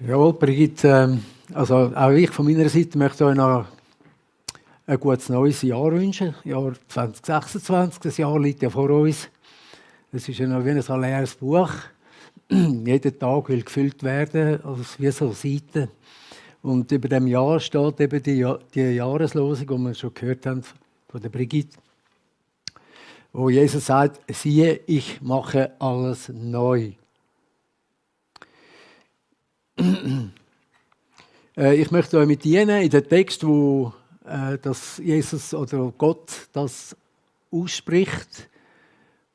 Jawohl, Brigitte, also auch ich von meiner Seite möchte euch noch ein gutes neues Jahr wünschen. Jahr 2026, das Jahr liegt ja vor uns. Es ist ja noch wie ein leeres Buch. Jeder Tag will gefüllt werden, also wie so Seiten. Und über dem Jahr steht eben die Jahreslosung, die wir schon gehört haben von der Brigitte, wo Jesus sagt, siehe, ich mache alles neu. Ich möchte euch mit dienen in den Text, wo dass Jesus oder Gott das ausspricht,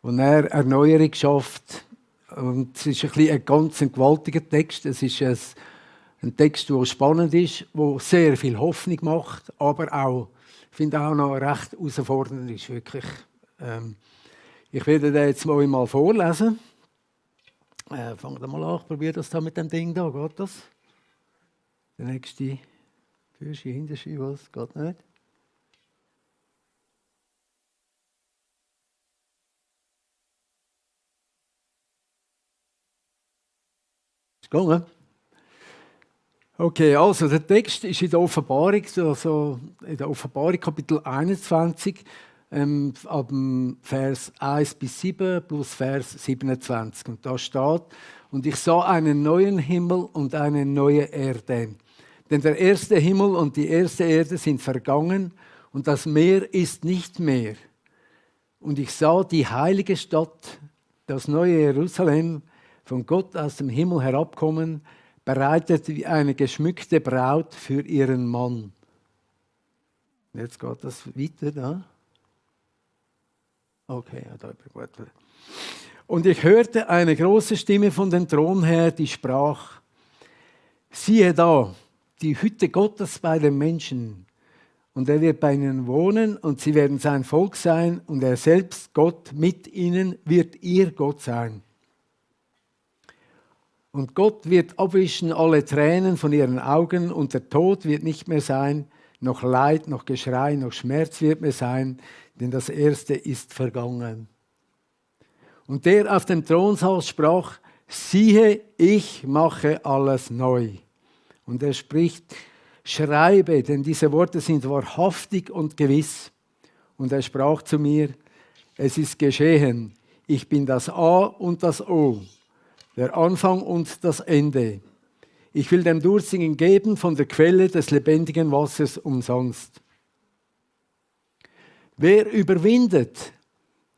wo er Erneuerung schafft. Und es ist ein ganz gewaltiger Text. Es ist ein Text, der spannend ist, der sehr viel Hoffnung macht, aber auch, ich finde auch noch recht herausfordernd ist. Wirklich. Ich werde den jetzt mal vorlesen. Fangen wir mal an, ich probiere das da mit dem Ding da, geht das? Der nächste, Fürsche, Hintersche, was? Geht nicht? Ist gegangen? Okay, also der Text ist in der Offenbarung, also in der Offenbarung Kapitel 21, ab Vers 1 bis 7 plus Vers 27. Und da steht, und ich sah einen neuen Himmel und eine neue Erde. Denn der erste Himmel und die erste Erde sind vergangen und das Meer ist nicht mehr. Und ich sah die heilige Stadt, das neue Jerusalem, von Gott aus dem Himmel herabkommen, bereitet wie eine geschmückte Braut für ihren Mann. Jetzt geht das weiter da. Okay, ja, da gut. Und ich hörte eine große Stimme von dem Thron her, die sprach: Siehe da, die Hütte Gottes bei den Menschen. Und er wird bei ihnen wohnen und sie werden sein Volk sein und er selbst, Gott, mit ihnen wird ihr Gott sein. Und Gott wird abwischen alle Tränen von ihren Augen und der Tod wird nicht mehr sein, noch Leid, noch Geschrei, noch Schmerz wird mehr sein, denn das Erste ist vergangen. Und der auf dem Thron saß, sprach: Siehe, ich mache alles neu. Und er spricht: Schreibe, denn diese Worte sind wahrhaftig und gewiss. Und er sprach zu mir: Es ist geschehen, ich bin das A und das O, der Anfang und das Ende. Ich will dem Durstigen geben von der Quelle des lebendigen Wassers umsonst. Wer überwindet,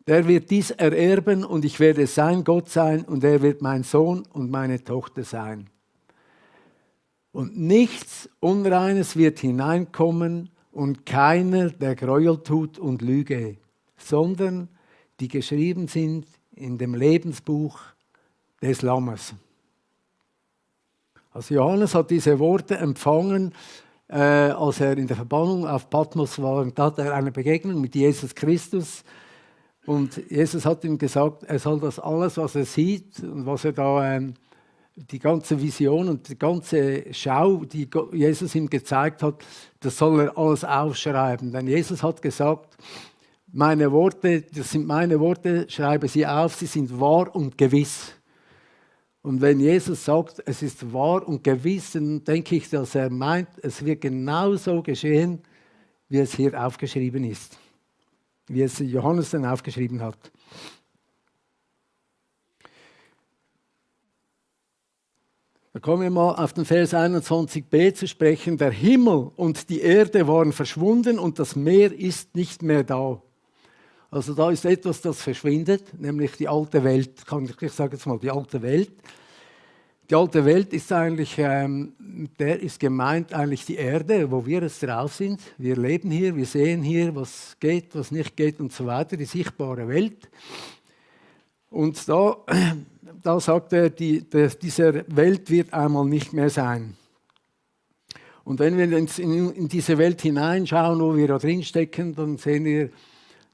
der wird dies ererben und ich werde sein Gott sein und er wird mein Sohn und meine Tochter sein. Und nichts Unreines wird hineinkommen und keiner, der Gräuel tut und Lüge, sondern die geschrieben sind in dem Lebensbuch des Lammes. Also Johannes hat diese Worte empfangen, als er in der Verbannung auf Patmos war. Und da hat er eine Begegnung mit Jesus Christus. Und Jesus hat ihm gesagt, er soll das alles, was er sieht und was er da, die ganze Vision und die ganze Schau, die Jesus ihm gezeigt hat, das soll er alles aufschreiben. Denn Jesus hat gesagt, meine Worte, das sind meine Worte, schreibe sie auf, sie sind wahr und gewiss. Und wenn Jesus sagt, es ist wahr und gewiss, dann denke ich, dass er meint, es wird genau so geschehen, wie es hier aufgeschrieben ist. Wie es Johannes dann aufgeschrieben hat. Da kommen wir mal auf den Vers 21b zu sprechen. Der Himmel und die Erde waren verschwunden und das Meer ist nicht mehr da. Also da ist etwas, das verschwindet, nämlich die alte Welt. Ich sage jetzt mal die alte Welt. Die alte Welt ist eigentlich, der ist gemeint eigentlich die Erde, wo wir jetzt drauf sind. Wir leben hier, wir sehen hier, was geht, was nicht geht und so weiter, die sichtbare Welt. Und da sagt er, diese Welt wird einmal nicht mehr sein. Und wenn wir in diese Welt hineinschauen, wo wir da drin stecken, dann sehen wir,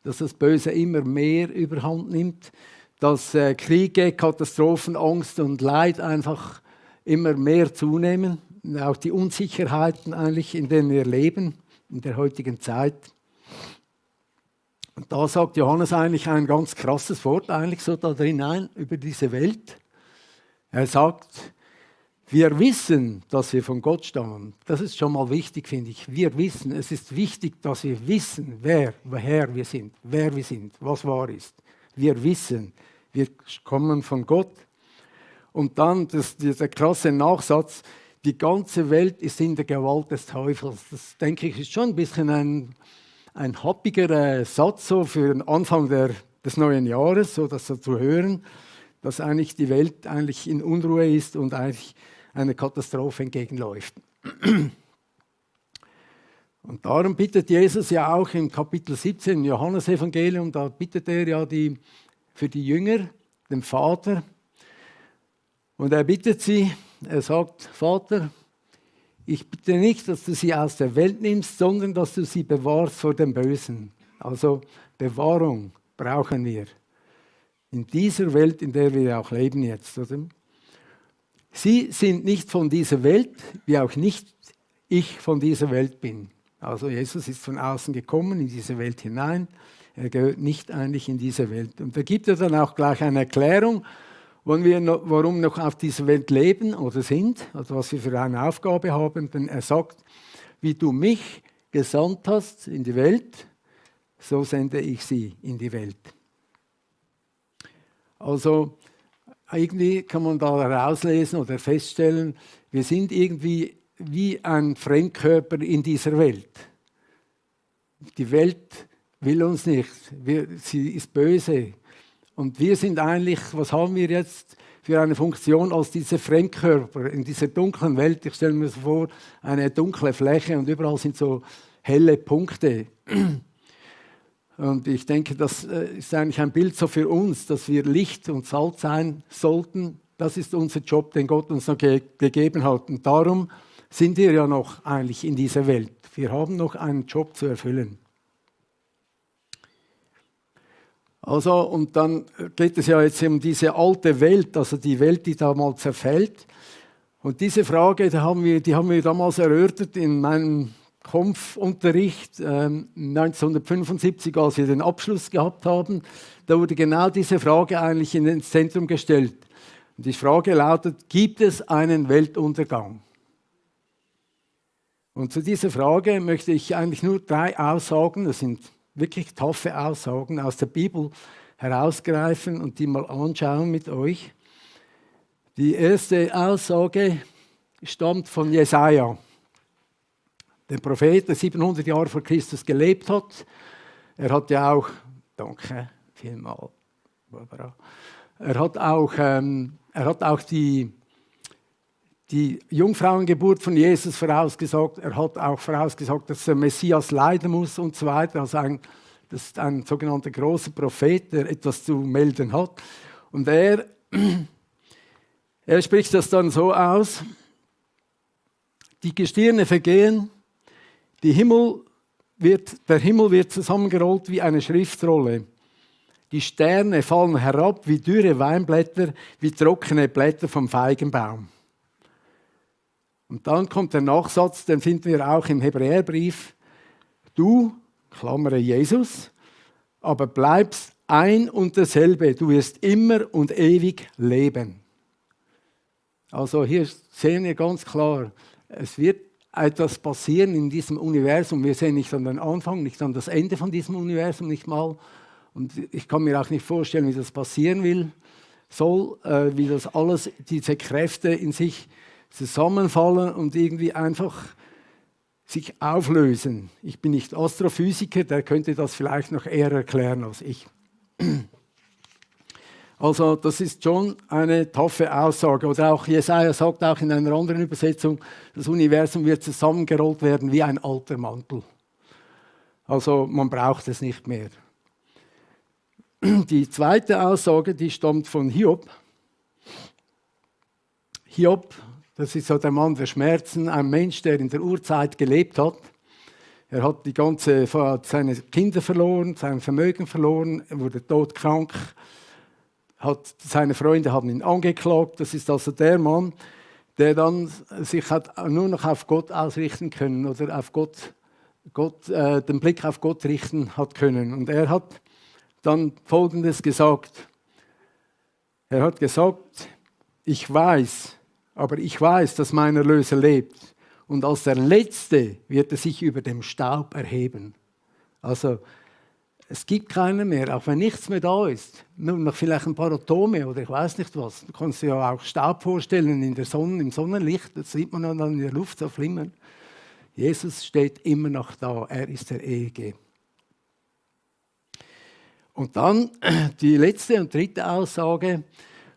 dass das Böse immer mehr überhand nimmt, dass Kriege, Katastrophen, Angst und Leid einfach immer mehr zunehmen, auch die Unsicherheiten eigentlich, in denen wir leben, in der heutigen Zeit. Und da sagt Johannes eigentlich ein ganz krasses Wort eigentlich so da drin ein, über diese Welt. Er sagt, Wir wissen, dass wir von Gott stammen. Das ist schon mal wichtig, finde ich. Wir wissen, es ist wichtig, dass wir wissen, woher wir sind, wer wir sind, was wahr ist. Wir wissen, wir kommen von Gott. Und dann dieser krasse Nachsatz, die ganze Welt ist in der Gewalt des Teufels. Das, denke ich, ist schon ein bisschen ein happiger Satz so für den Anfang des neuen Jahres, so das so zu hören, dass eigentlich die Welt eigentlich in Unruhe ist und eigentlich eine Katastrophe entgegenläuft. Und darum bittet Jesus ja auch im Kapitel 17 im Johannesevangelium, da bittet er ja für die Jünger, den Vater. Und er bittet sie, er sagt, Vater, ich bitte nicht, dass du sie aus der Welt nimmst, sondern dass du sie bewahrst vor dem Bösen. Also Bewahrung brauchen wir in dieser Welt, in der wir auch leben jetzt, oder? Sie sind nicht von dieser Welt, wie auch nicht ich von dieser Welt bin. Also Jesus ist von außen gekommen in diese Welt hinein. Er gehört nicht eigentlich in diese Welt. Und da gibt er dann auch gleich eine Erklärung, warum noch auf dieser Welt leben oder sind, also was wir für eine Aufgabe haben. Denn er sagt, wie du mich gesandt hast in die Welt, so sende ich sie in die Welt. Also irgendwie kann man da herauslesen oder feststellen, wir sind irgendwie wie ein Fremdkörper in dieser Welt. Die Welt will uns nicht, sie ist böse. Und wir sind eigentlich, was haben wir jetzt für eine Funktion als diese Fremdkörper in dieser dunklen Welt? Ich stelle mir so vor, eine dunkle Fläche und überall sind so helle Punkte. Und ich denke, das ist eigentlich ein Bild so für uns, dass wir Licht und Salz sein sollten. Das ist unser Job, den Gott uns noch gegeben hat. Und darum sind wir ja noch eigentlich in dieser Welt. Wir haben noch einen Job zu erfüllen. Also, und dann geht es ja jetzt um diese alte Welt, also die Welt, die da mal zerfällt. Und diese Frage, die haben wir damals erörtert in meinem Konf-Unterricht 1975, als wir den Abschluss gehabt haben. Da wurde genau diese Frage eigentlich ins Zentrum gestellt. Und die Frage lautet, gibt es einen Weltuntergang? Und zu dieser Frage möchte ich eigentlich nur 3 Aussagen, das sind wirklich taffe Aussagen aus der Bibel, herausgreifen und die mal anschauen mit euch. Die erste Aussage stammt von Jesaja, der Prophet, der 700 Jahre vor Christus gelebt hat. Er hat ja auch, danke vielmals, Barbara, er hat auch die Jungfrauengeburt von Jesus vorausgesagt. Er hat auch vorausgesagt, dass der Messias leiden muss und so weiter. Also das ist ein sogenannter großer Prophet, der etwas zu melden hat. Und er spricht das dann so aus: Die Gestirne vergehen, der Himmel wird zusammengerollt wie eine Schriftrolle. Die Sterne fallen herab wie dürre Weinblätter, wie trockene Blätter vom Feigenbaum. Und dann kommt der Nachsatz, den finden wir auch im Hebräerbrief. Du, Klammer Jesus, aber bleibst ein und derselbe. Du wirst immer und ewig leben. Also hier sehen wir ganz klar, es wird etwas passieren in diesem Universum. Wir sehen nicht an den Anfang, nicht an das Ende von diesem Universum, nicht mal. Und ich kann mir auch nicht vorstellen, wie das passieren soll, wie das alles, diese Kräfte in sich zusammenfallen und irgendwie einfach sich auflösen. Ich bin nicht Astrophysiker, der könnte das vielleicht noch eher erklären als ich. Also das ist schon eine taffe Aussage. Oder auch Jesaja sagt auch in einer anderen Übersetzung, das Universum wird zusammengerollt werden wie ein alter Mantel. Also man braucht es nicht mehr. Die zweite Aussage, die stammt von Hiob. Hiob, das ist so der Mann der Schmerzen, ein Mensch, der in der Urzeit gelebt hat. Er hat seine Kinder verloren, sein Vermögen verloren, er wurde todkrank. Seine Freunde haben ihn angeklagt. Das ist also der Mann, der dann sich hat nur noch auf Gott ausrichten können oder auf den Blick auf Gott richten hat können. Und er hat dann Folgendes gesagt. Er hat gesagt, ich weiß, aber ich weiß, dass mein Erlöser lebt. Und als der Letzte wird er sich über dem Staub erheben. Also es gibt keinen mehr, auch wenn nichts mehr da ist. Nur noch vielleicht ein paar Atome oder ich weiß nicht was. Du kannst dir ja auch Staub vorstellen in der Sonne, im Sonnenlicht. Das sieht man dann in der Luft so flimmern. Jesus steht immer noch da. Er ist der Ewige. Und dann die letzte und dritte Aussage.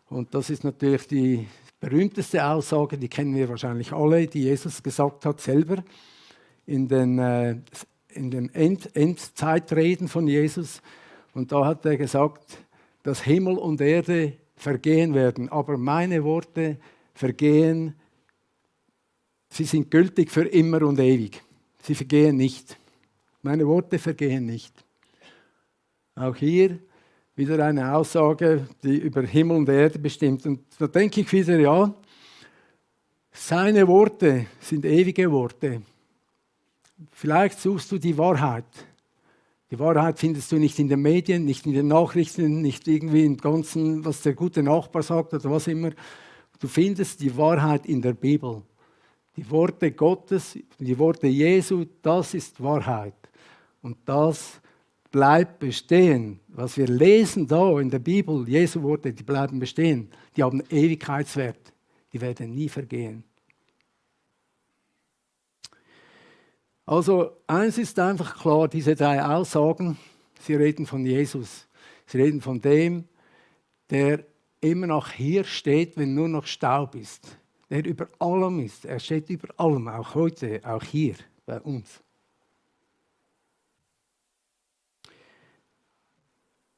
Und das ist natürlich die berühmteste Aussage, die kennen wir wahrscheinlich alle, die Jesus gesagt hat selber in den Endzeitreden von Jesus. Und da hat er gesagt, dass Himmel und Erde vergehen werden, aber meine Worte vergehen, sie sind gültig für immer und ewig. Sie vergehen nicht. Meine Worte vergehen nicht. Auch hier wieder eine Aussage, die über Himmel und Erde bestimmt. Und da denke ich wieder, ja, seine Worte sind ewige Worte. Vielleicht suchst du die Wahrheit. Die Wahrheit findest du nicht in den Medien, nicht in den Nachrichten, nicht irgendwie im Ganzen, was der gute Nachbar sagt oder was immer. Du findest die Wahrheit in der Bibel. Die Worte Gottes, die Worte Jesu, das ist Wahrheit. Und das bleibt bestehen. Was wir lesen da in der Bibel, Jesu Worte, die bleiben bestehen. Die haben Ewigkeitswert. Die werden nie vergehen. Also eins ist einfach klar, diese drei Aussagen, sie reden von Jesus. Sie reden von dem, der immer noch hier steht, wenn nur noch Staub ist. Der über allem ist. Er steht über allem, auch heute, auch hier bei uns.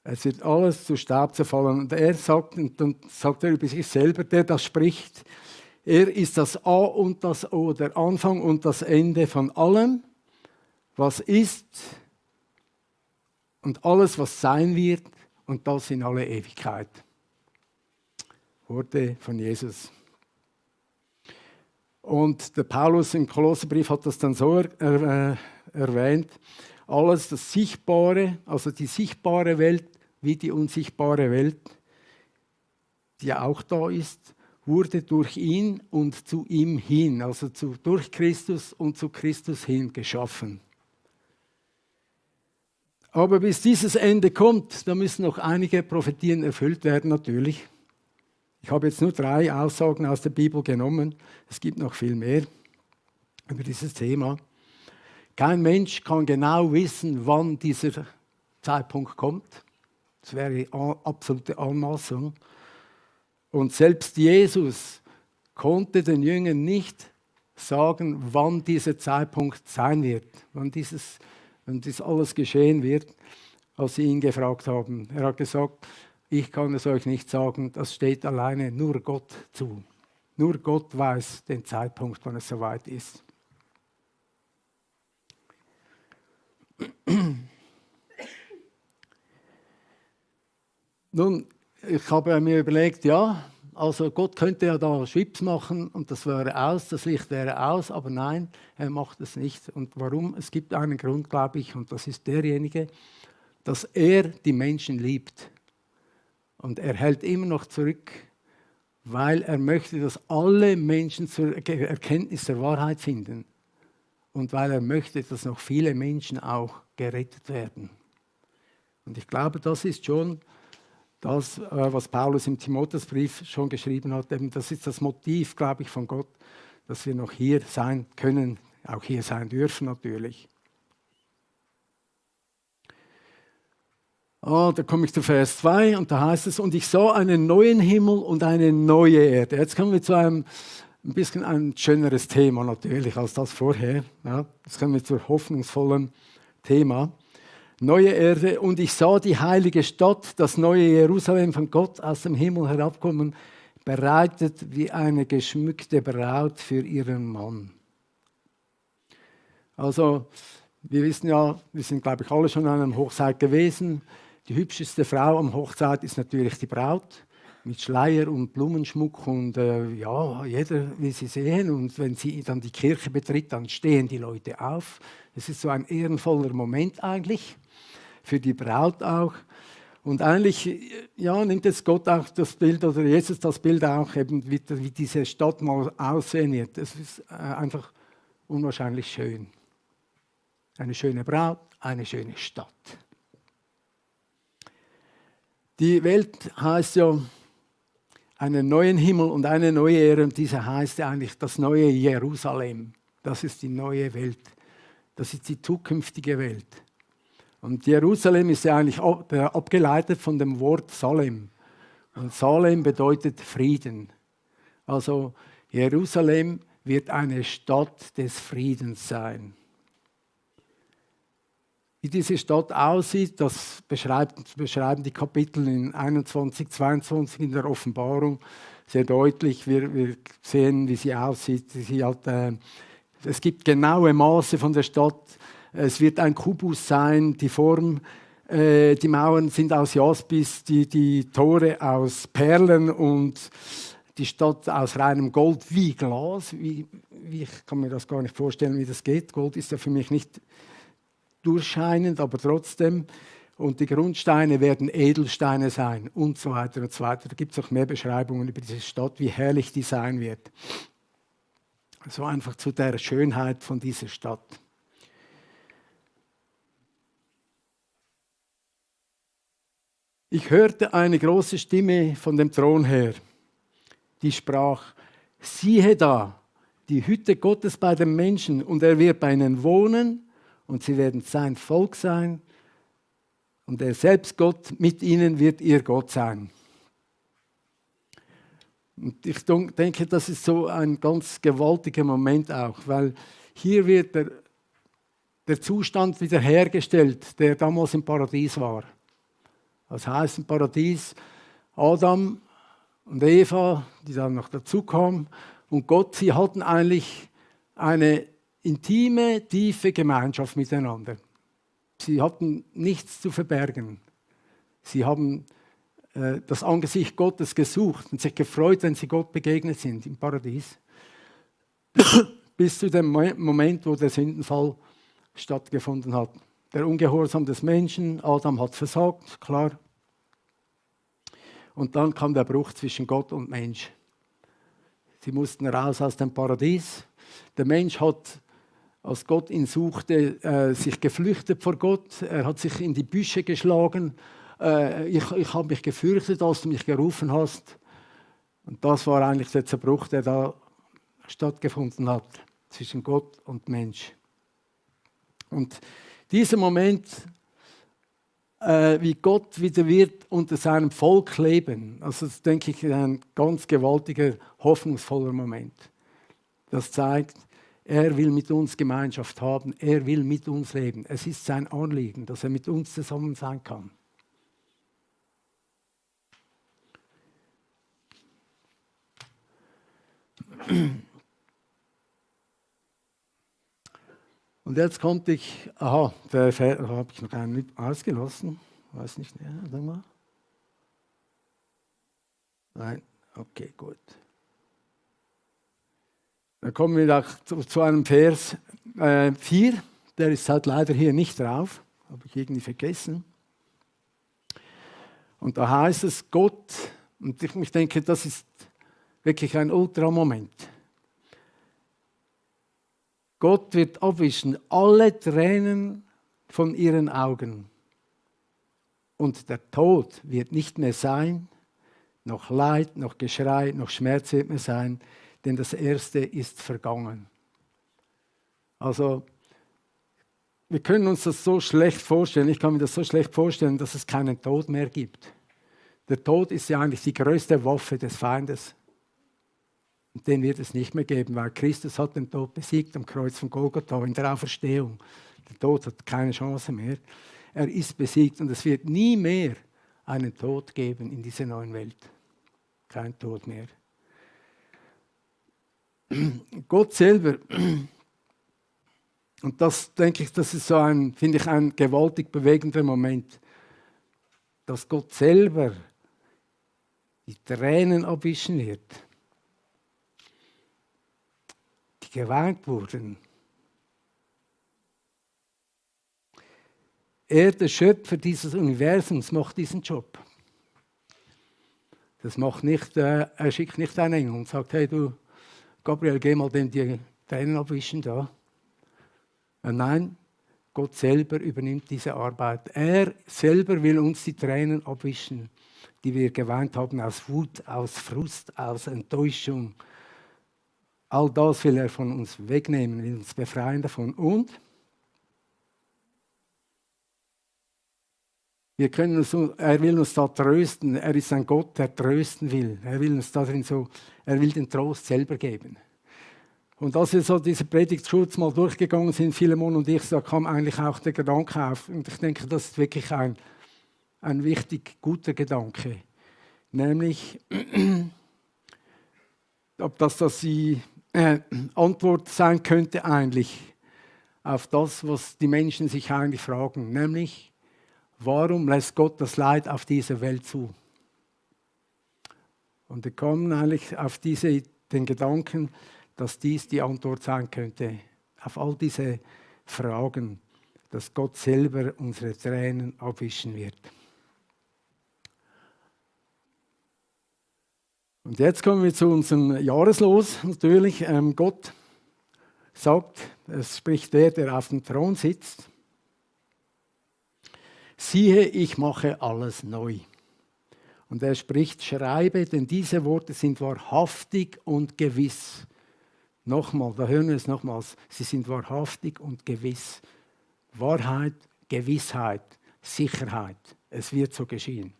Es wird alles zu Staub zerfallen. Und er sagt, und dann sagt er über sich selber, der das spricht, er ist das A und das O, der Anfang und das Ende von allem, was ist und alles, was sein wird, und das in alle Ewigkeit. Worte von Jesus. Und der Paulus im Kolosserbrief hat das dann so erwähnt, alles das Sichtbare, also die sichtbare Welt wie die unsichtbare Welt, die auch da ist, wurde durch ihn und zu ihm hin, also durch Christus und zu Christus hin geschaffen. Aber bis dieses Ende kommt, da müssen noch einige Prophetien erfüllt werden natürlich. Ich habe jetzt nur 3 Aussagen aus der Bibel genommen. Es gibt noch viel mehr über dieses Thema. Kein Mensch kann genau wissen, wann dieser Zeitpunkt kommt. Das wäre absolute Anmaßung. Und selbst Jesus konnte den Jüngern nicht sagen, wann dieser Zeitpunkt sein wird, wann dies alles geschehen wird, als sie ihn gefragt haben. Er hat gesagt, ich kann es euch nicht sagen, das steht alleine nur Gott zu. Nur Gott weiß den Zeitpunkt, wann es soweit ist. Nun, ich habe mir überlegt, ja, also Gott könnte ja da Schwips machen und das wäre aus, das Licht wäre aus, aber nein, er macht es nicht. Und warum? Es gibt einen Grund, glaube ich, und das ist derjenige, dass er die Menschen liebt. Und er hält immer noch zurück, weil er möchte, dass alle Menschen zur Erkenntnis der Wahrheit finden. Und weil er möchte, dass noch viele Menschen auch gerettet werden. Und ich glaube, das ist schon das, was Paulus im Timotheusbrief schon geschrieben hat. Eben, das ist das Motiv, glaube ich, von Gott, dass wir noch hier sein können, auch hier sein dürfen natürlich. Da komme ich zu Vers 2 und da heißt es, und ich sah einen neuen Himmel und eine neue Erde. Jetzt kommen wir zu einem ein bisschen ein schöneres Thema natürlich als das vorher. Ja, jetzt kommen wir zu hoffnungsvollen Thema. Neue Erde, und ich sah die heilige Stadt, das neue Jerusalem von Gott aus dem Himmel herabkommen, bereitet wie eine geschmückte Braut für ihren Mann. Also, wir wissen ja, wir sind, glaube ich, alle schon an einer Hochzeit gewesen. Die hübscheste Frau am Hochzeit ist natürlich die Braut, mit Schleier und Blumenschmuck und ja, jeder will sie sehen. Und wenn sie dann die Kirche betritt, dann stehen die Leute auf. Es ist so ein ehrenvoller Moment eigentlich, für die Braut auch. Und eigentlich ja, nimmt jetzt Gott auch das Bild oder Jesus das Bild auch, eben wie diese Stadt mal aussehen wird. Es ist einfach unwahrscheinlich schön. Eine schöne Braut, eine schöne Stadt. Die Welt heißt ja einen neuen Himmel und eine neue Erde und diese heißt ja eigentlich das neue Jerusalem. Das ist die neue Welt. Das ist die zukünftige Welt. Und Jerusalem ist ja eigentlich abgeleitet von dem Wort Salem. Und Salem bedeutet Frieden. Also Jerusalem wird eine Stadt des Friedens sein. Wie diese Stadt aussieht, das beschreiben die Kapitel in 21, 22 in der Offenbarung sehr deutlich. Wir sehen, wie sie aussieht. Es gibt genaue Maße von der Stadt. Es wird ein Kubus sein, die Form, die Mauern sind aus Jaspis, die Tore aus Perlen und die Stadt aus reinem Gold wie Glas. Ich kann mir das gar nicht vorstellen, wie das geht. Gold ist ja für mich nicht durchscheinend, aber trotzdem. Und die Grundsteine werden Edelsteine sein und so weiter und so weiter. Da gibt es auch mehr Beschreibungen über diese Stadt, wie herrlich die sein wird. So einfach zu der Schönheit von dieser Stadt. Ich hörte eine große Stimme von dem Thron her, die sprach: Siehe da, die Hütte Gottes bei den Menschen, und er wird bei ihnen wohnen, und sie werden sein Volk sein, und er selbst Gott, mit ihnen wird ihr Gott sein. Und ich denke, das ist so ein ganz gewaltiger Moment auch, weil hier wird der Zustand wiederhergestellt, der damals im Paradies war. Das heißt im Paradies, Adam und Eva, die dann noch dazukamen, und Gott, sie hatten eigentlich eine intime, tiefe Gemeinschaft miteinander. Sie hatten nichts zu verbergen. Sie haben das Angesicht Gottes gesucht und sich gefreut, wenn sie Gott begegnet sind im Paradies. Bis zu dem Moment, wo der Sündenfall stattgefunden hat. Der Ungehorsam des Menschen, Adam hat versagt, klar. Und dann kam der Bruch zwischen Gott und Mensch. Sie mussten raus aus dem Paradies. Der Mensch hat, als Gott ihn suchte, sich geflüchtet vor Gott. Er hat sich in die Büsche geschlagen. Ich habe mich gefürchtet, als du mich gerufen hast. Und das war eigentlich der Zerbruch, der da stattgefunden hat zwischen Gott und Mensch. Und dieser Moment, wie Gott wieder wird unter seinem Volk leben, also das denke ich, ist ein ganz gewaltiger, hoffnungsvoller Moment. Das zeigt, er will mit uns Gemeinschaft haben, er will mit uns leben. Es ist sein Anliegen, dass er mit uns zusammen sein kann. Und jetzt konnte ich, da habe ich noch einen mit ausgelassen, weiß nicht, ja, warte mal. Nein, okay, gut. Dann kommen wir auch zu einem Vers 4, der ist halt leider hier nicht drauf, habe ich irgendwie vergessen. Und da heißt es, Gott, und ich denke, das ist wirklich ein Ultramoment. Gott wird abwischen alle Tränen von ihren Augen. Und der Tod wird nicht mehr sein, noch Leid, noch Geschrei, noch Schmerz wird mehr sein, denn das Erste ist vergangen. Also, wir können uns das so schlecht vorstellen, ich kann mir das so schlecht vorstellen, dass es keinen Tod mehr gibt. Der Tod ist ja eigentlich die größte Waffe des Feindes. Und den wird es nicht mehr geben, weil Christus hat den Tod besiegt am Kreuz von Golgatha in der Auferstehung. Der Tod hat keine Chance mehr. Er ist besiegt und es wird nie mehr einen Tod geben in dieser neuen Welt. Kein Tod mehr. Gott selber, und das denke ich, das ist so finde ich, ein gewaltig bewegender Moment, dass Gott selber die Tränen abwischen wird, die geweint wurden. Er, der Schöpfer dieses Universums, macht diesen Job. Das macht nicht, er schickt nicht einen Engel und sagt, hey du, Gabriel, geh mal dem die Tränen abwischen da. Nein, Gott selber übernimmt diese Arbeit. Er selber will uns die Tränen abwischen, die wir geweint haben aus Wut, aus Frust, aus Enttäuschung. All das will er von uns wegnehmen, will uns befreien davon. Und er will uns da trösten. Er ist ein Gott, der trösten will. Er will uns darin er will den Trost selber geben. Und als wir so diese Predigtschutz mal durchgegangen sind, Philemon und ich, da kam eigentlich auch der Gedanke auf. Und ich denke, das ist wirklich ein wichtig guter Gedanke. Nämlich, ob das die Antwort sein könnte eigentlich auf das, was die Menschen sich eigentlich fragen. Nämlich, warum lässt Gott das Leid auf dieser Welt zu? Und wir kommen eigentlich auf den Gedanken, dass dies die Antwort sein könnte auf all diese Fragen, dass Gott selber unsere Tränen abwischen wird. Und jetzt kommen wir zu unserem Jahreslos natürlich. Gott sagt, es spricht der auf dem Thron sitzt, siehe, ich mache alles neu. Und er spricht, schreibe, denn diese Worte sind wahrhaftig und gewiss. Nochmal, da hören wir es nochmals. Sie sind wahrhaftig und gewiss. Wahrheit, Gewissheit, Sicherheit. Es wird so geschehen.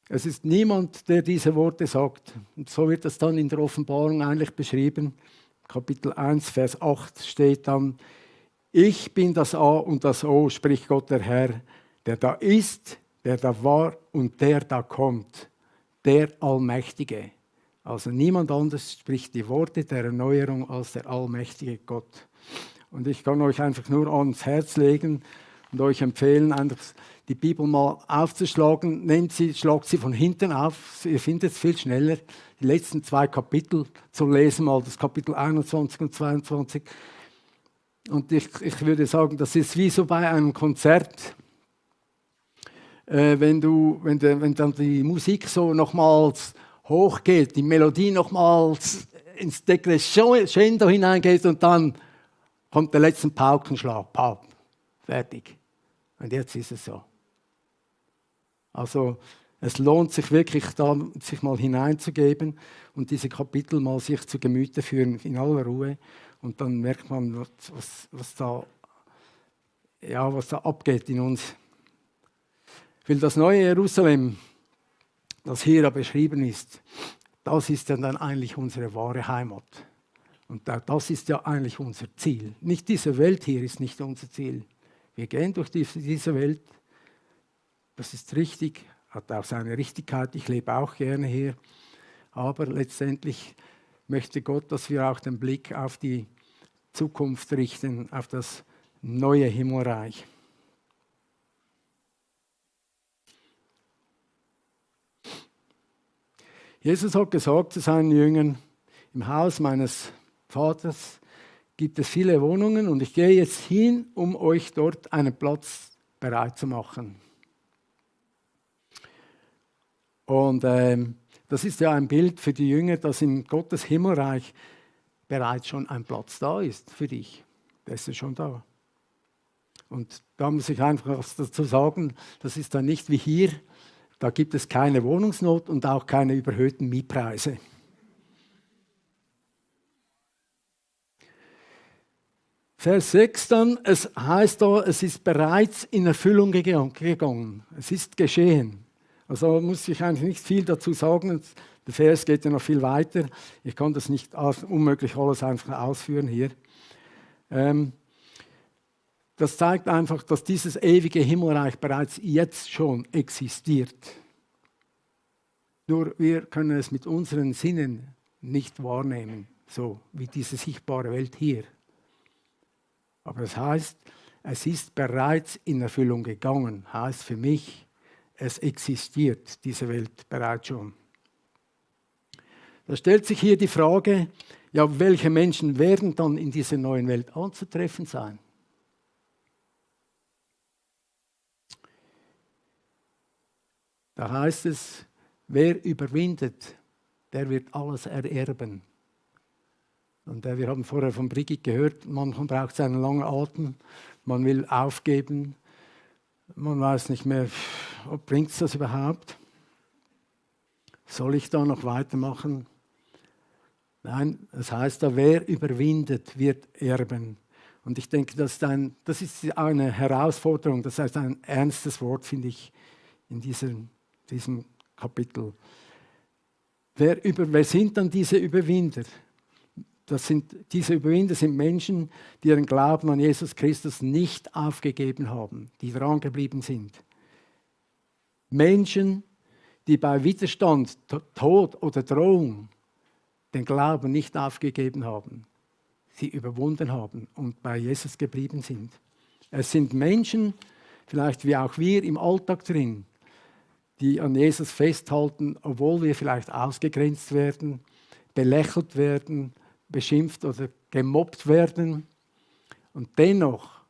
Es ist niemand, der diese Worte sagt. Und so wird das dann in der Offenbarung eigentlich beschrieben. Kapitel 1, Vers 8 steht dann, ich bin das A und das O, spricht Gott der Herr, der da ist, der da war und der da kommt. Der Allmächtige. Also niemand anders spricht die Worte der Erneuerung als der allmächtige Gott. Und ich kann euch einfach nur ans Herz legen und euch empfehlen, einfach die Bibel mal aufzuschlagen. Nehmt sie, schlagt sie von hinten auf. Ihr findet es viel schneller. Die letzten 2 Kapitel zu lesen, mal das Kapitel 21 und 22. Und ich würde sagen, das ist wie so bei einem Konzert. Wenn dann die Musik so nochmals hochgeht, die Melodie nochmals ins Decrescendo hineingeht und dann kommt der letzte Paukenschlag, pap, fertig. Und jetzt ist es so. Also es lohnt sich wirklich, da sich mal hineinzugeben und diese Kapitel mal sich zu Gemüte führen in aller Ruhe. Und dann merkt man, was da abgeht in uns. Weil das neue Jerusalem, das hier beschrieben ist, das ist dann eigentlich unsere wahre Heimat. Und das ist ja eigentlich unser Ziel. Nicht diese Welt hier ist nicht unser Ziel. Wir gehen durch diese Welt, das ist richtig, hat auch seine Richtigkeit, ich lebe auch gerne hier. Aber letztendlich möchte Gott, dass wir auch den Blick auf die Zukunft richten, auf das neue Himmelreich. Jesus hat gesagt zu seinen Jüngern, im Haus meines Vaters gibt es viele Wohnungen und ich gehe jetzt hin, um euch dort einen Platz bereit zu machen. Und das ist ja ein Bild für die Jünger, dass in Gottes Himmelreich bereits schon ein Platz da ist für dich. Der ist ja schon da. Und da muss ich einfach was dazu sagen, das ist dann nicht wie hier. Da gibt es keine Wohnungsnot und auch keine überhöhten Mietpreise. Vers 6 dann, es heißt da, es ist bereits in Erfüllung gegangen. Es ist geschehen. Also muss ich eigentlich nicht viel dazu sagen. Der Vers geht ja noch viel weiter. Ich kann das nicht unmöglich alles einfach ausführen hier. Das zeigt einfach, dass dieses ewige Himmelreich bereits jetzt schon existiert. Nur wir können es mit unseren Sinnen nicht wahrnehmen, so wie diese sichtbare Welt hier. Aber das heißt, es ist bereits in Erfüllung gegangen. Heißt für mich, es existiert, diese Welt bereits schon. Da stellt sich hier die Frage, Ja, welche Menschen werden dann in dieser neuen Welt anzutreffen sein? Da heißt es, wer überwindet, der wird alles ererben. Und wir haben vorher von Brigitte gehört, manchmal braucht es einen langen Atem, man will aufgeben, man weiß nicht mehr, bringt es das überhaupt? Soll ich da noch weitermachen? Nein, es heißt da, wer überwindet, wird erben. Und ich denke, das ist eine Herausforderung, das heißt ein ernstes Wort, finde ich, in diesem Kapitel. Wer sind dann diese Überwinder? Diese Überwinder sind Menschen, die ihren Glauben an Jesus Christus nicht aufgegeben haben, die dran geblieben sind. Menschen, die bei Widerstand, Tod oder Drohung den Glauben nicht aufgegeben haben, sie überwunden haben und bei Jesus geblieben sind. Es sind Menschen, vielleicht wie auch wir im Alltag drin, die an Jesus festhalten, obwohl wir vielleicht ausgegrenzt werden, belächelt werden, beschimpft oder gemobbt werden und dennoch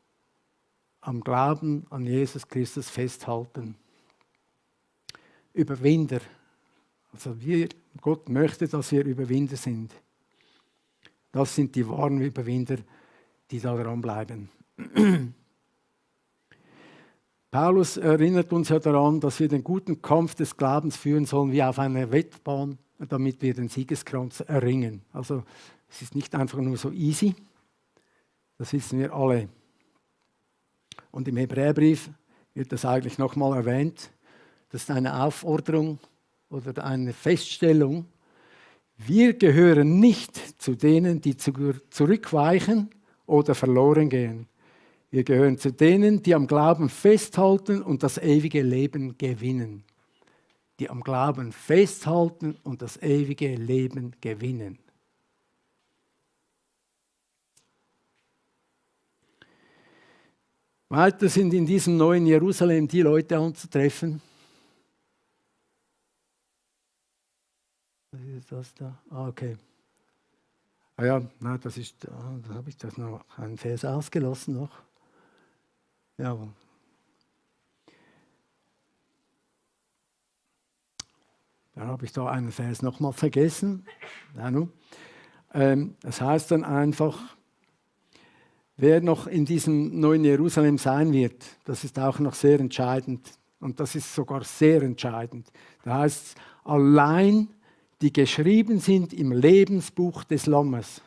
am Glauben an Jesus Christus festhalten. Überwinder. Also Gott möchte, dass wir Überwinder sind. Das sind die wahren Überwinder, die da dranbleiben. Paulus erinnert uns ja daran, dass wir den guten Kampf des Glaubens führen sollen, wie auf einer Wettbahn, damit wir den Siegeskranz erringen. Also es ist nicht einfach nur so easy, das wissen wir alle. Und im Hebräerbrief wird das eigentlich nochmal erwähnt. Das ist eine Aufforderung oder eine Feststellung. Wir gehören nicht zu denen, die zurückweichen oder verloren gehen. Wir gehören zu denen, die am Glauben festhalten und das ewige Leben gewinnen. Die am Glauben festhalten und das ewige Leben gewinnen. Weiter sind in diesem neuen Jerusalem die Leute anzutreffen. Was ist das da? Okay. Ah ja, nein, da habe ich das noch einen Vers ausgelassen noch. Ja. Dann habe ich da einen Vers nochmal vergessen. Es heißt dann einfach, wer noch in diesem neuen Jerusalem sein wird, das ist auch noch sehr entscheidend. Und das ist sogar sehr entscheidend. Da heißt es, allein die geschrieben sind im Lebensbuch des Lammes,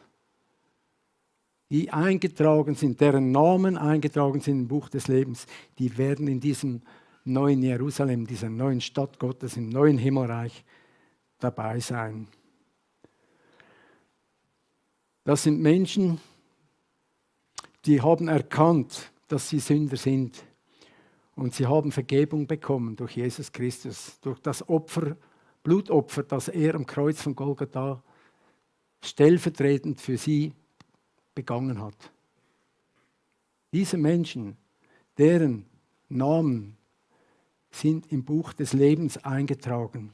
die eingetragen sind, deren Namen eingetragen sind im Buch des Lebens, die werden in diesem neuen Jerusalem, dieser neuen Stadt Gottes, im neuen Himmelreich dabei sein. Das sind Menschen, die haben erkannt, dass sie Sünder sind. Und sie haben Vergebung bekommen durch Jesus Christus, durch das Blutopfer, das er am Kreuz von Golgatha stellvertretend für sie begangen hat. Diese Menschen, deren Namen sind im Buch des Lebens eingetragen.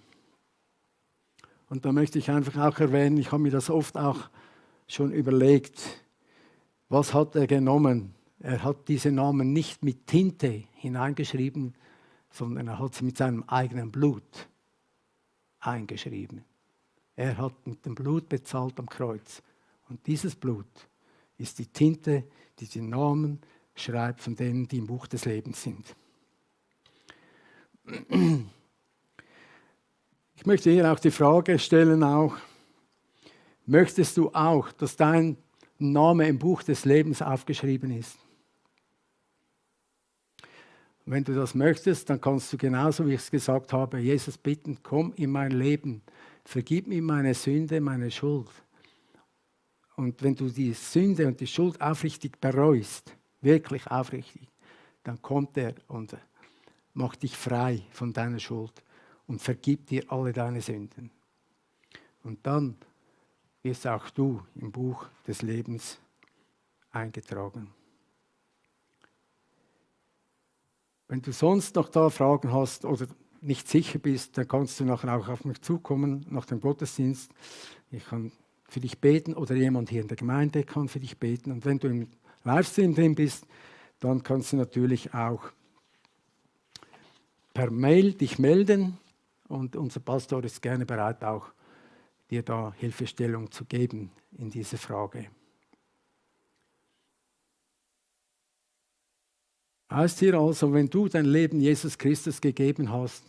Und da möchte ich einfach auch erwähnen, ich habe mir das oft auch schon überlegt, was hat er genommen? Er hat diese Namen nicht mit Tinte hineingeschrieben, sondern er hat sie mit seinem eigenen Blut eingeschrieben. Er hat mit dem Blut bezahlt am Kreuz. Und dieses Blut ist die Tinte, die die Namen schreibt von denen, die im Buch des Lebens sind. Ich möchte hier auch die Frage stellen, möchtest du auch, dass dein Name im Buch des Lebens aufgeschrieben ist? Wenn du das möchtest, dann kannst du genauso, wie ich es gesagt habe, Jesus bitten, komm in mein Leben, vergib mir meine Sünde, meine Schuld. Und wenn du die Sünde und die Schuld aufrichtig bereust, wirklich aufrichtig, dann kommt er und macht dich frei von deiner Schuld und vergibt dir alle deine Sünden. Und dann wirst auch du im Buch des Lebens eingetragen. Wenn du sonst noch da Fragen hast oder nicht sicher bist, dann kannst du nachher auch auf mich zukommen nach dem Gottesdienst. Ich kann für dich beten oder jemand hier in der Gemeinde kann für dich beten. Und wenn du im Livestream drin bist, dann kannst du natürlich auch per Mail dich melden und unser Pastor ist gerne bereit, auch dir da Hilfestellung zu geben in dieser Frage. Heißt hier also, wenn du dein Leben Jesus Christus gegeben hast,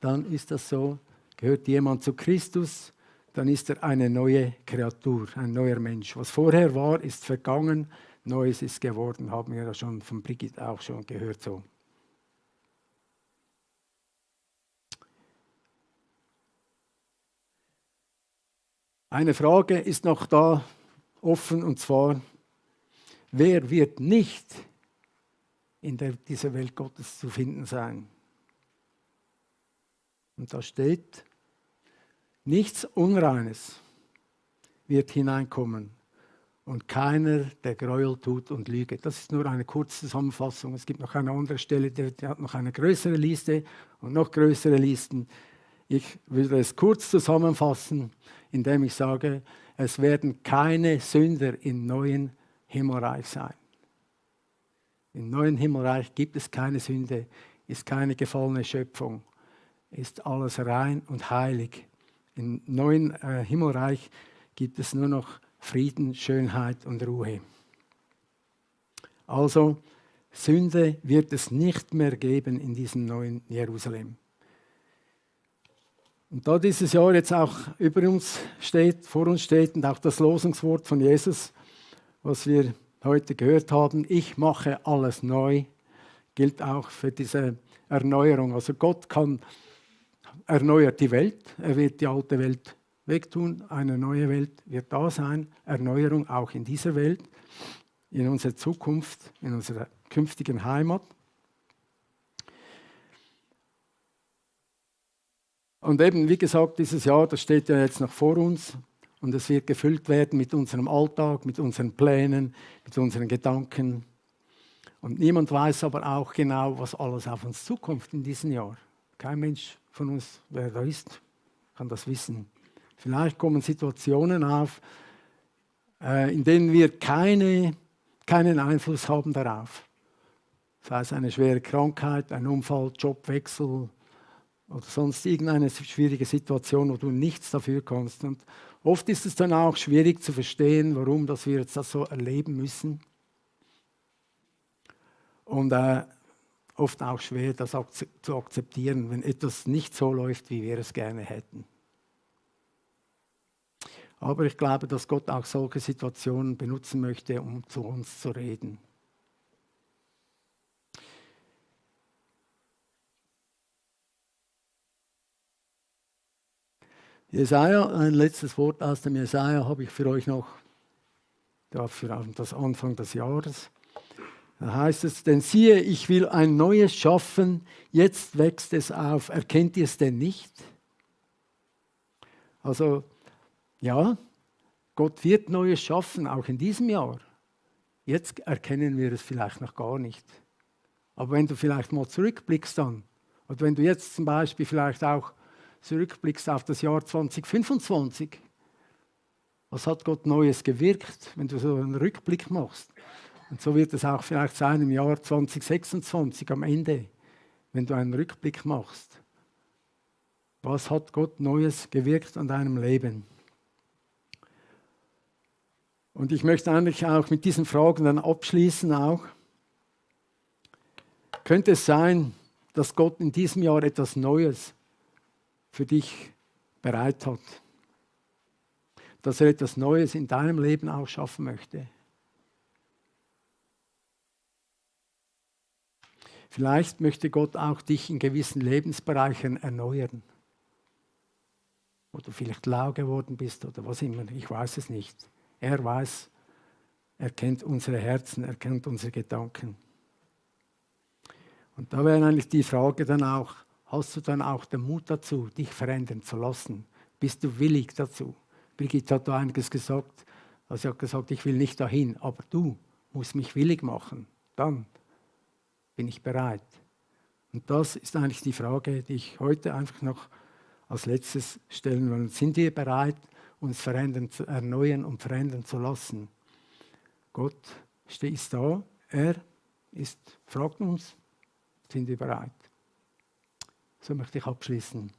dann ist das so, gehört jemand zu Christus, dann ist er eine neue Kreatur, ein neuer Mensch. Was vorher war, ist vergangen, Neues ist geworden, haben wir ja schon von Brigitte auch schon gehört so. Eine Frage ist noch da offen, und zwar, wer wird nicht in dieser Welt Gottes zu finden sein? Und da steht, nichts Unreines wird hineinkommen und keiner, der Gräuel tut und Lüge. Das ist nur eine kurze Zusammenfassung. Es gibt noch eine andere Stelle, die hat noch eine größere Liste und noch größere Listen. Ich würde es kurz zusammenfassen, indem ich sage, es werden keine Sünder im neuen Himmelreich sein. Im neuen Himmelreich gibt es keine Sünde, ist keine gefallene Schöpfung, ist alles rein und heilig. Im neuen Himmelreich gibt es nur noch Frieden, Schönheit und Ruhe. Also, Sünde wird es nicht mehr geben in diesem neuen Jerusalem. Und da dieses Jahr jetzt auch vor uns steht und auch das Losungswort von Jesus, was wir heute gehört haben, ich mache alles neu, gilt auch für diese Erneuerung. Also Gott erneuert die Welt, er wird die alte Welt wegtun, eine neue Welt wird da sein, Erneuerung auch in dieser Welt, in unserer Zukunft, in unserer künftigen Heimat. Und eben, wie gesagt, dieses Jahr, das steht ja jetzt noch vor uns und es wird gefüllt werden mit unserem Alltag, mit unseren Plänen, mit unseren Gedanken. Und niemand weiß aber auch genau, was alles auf uns zukommt in diesem Jahr. Kein Mensch von uns, wer da ist, kann das wissen. Vielleicht kommen Situationen auf, in denen wir keinen Einfluss haben darauf. Sei es eine schwere Krankheit, ein Unfall, Jobwechsel, oder sonst irgendeine schwierige Situation, wo du nichts dafür kannst. Und oft ist es dann auch schwierig zu verstehen, warum dass wir jetzt das so erleben müssen. Und oft auch schwer, das zu akzeptieren, wenn etwas nicht so läuft, wie wir es gerne hätten. Aber ich glaube, dass Gott auch solche Situationen benutzen möchte, um zu uns zu reden. Jesaja, ein letztes Wort aus dem Jesaja habe ich für euch noch, für das Anfang des Jahres. Da heißt es, denn siehe, ich will ein Neues schaffen, jetzt wächst es auf. Erkennt ihr es denn nicht? Also, ja, Gott wird Neues schaffen, auch in diesem Jahr. Jetzt erkennen wir es vielleicht noch gar nicht. Aber wenn du vielleicht mal zurückblickst dann, oder wenn du jetzt zum Beispiel vielleicht auch zurückblickst auf das Jahr 2025, was hat Gott Neues gewirkt, wenn du so einen Rückblick machst? Und so wird es auch vielleicht sein im Jahr 2026 am Ende, wenn du einen Rückblick machst. Was hat Gott Neues gewirkt an deinem Leben? Und ich möchte eigentlich auch mit diesen Fragen dann abschließen auch. Könnte es sein, dass Gott in diesem Jahr etwas Neues für dich bereit hat? Dass er etwas Neues in deinem Leben auch schaffen möchte? Vielleicht möchte Gott auch dich in gewissen Lebensbereichen erneuern. Wo du vielleicht lau geworden bist oder was immer, ich weiß es nicht. Er weiß, er kennt unsere Herzen, er kennt unsere Gedanken. Und da wäre eigentlich die Frage dann auch, hast du dann auch den Mut dazu, dich verändern zu lassen? Bist du willig dazu? Brigitte hat da einiges gesagt. Also sie hat gesagt, ich will nicht dahin, aber du musst mich willig machen. Dann bin ich bereit. Und das ist eigentlich die Frage, die ich heute einfach noch als letztes stellen will. Sind wir bereit, uns erneuern und verändern zu lassen. Gott ist da, fragt uns, sind wir bereit? So möchte ich abschließen.